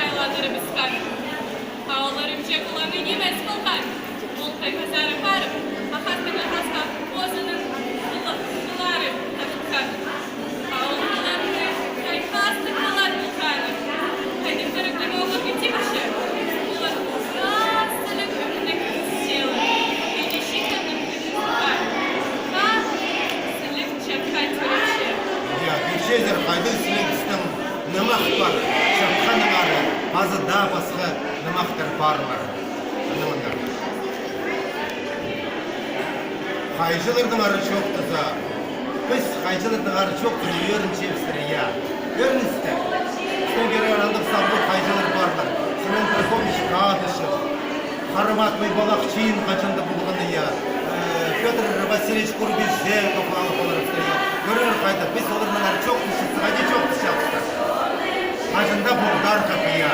hayvanlarımız var. Havalarımca kulağını yemez kılgar. Olkay pazarı varıp, ahastana hasta bozanın kılları takıkar. Havalarını kayfastı kılar bulkanı. Haydi kırıklı boğuk bitimişi. Ulan rastlık ömrüne kızışıyorlar. Beni şikanın kızı var. Bak, sılık çakay törüşü. Ya bir şeydir kaydı üstüne nımak var. Şapkanın arı. Bazı daha basığı nımaktır barlar. Anlamında. Kaycılardan arı çok tuza. Biz kaycılardan arı çok tuza. Yörün çevistiri ya. Yörün iste. Üstüne göre arandık sabır kaycılar barlar. Senin Trakoviç kağa dışı. Karım atmayı balak çiğin kaçındı bulganı ya. Pyotr Vasilyevich Kurbizhe kapalı olarak ya. Görüyor kaydı. Biz olurmaları çok düşük. Hadi çok düşük. Kaçında bu dar kapıya.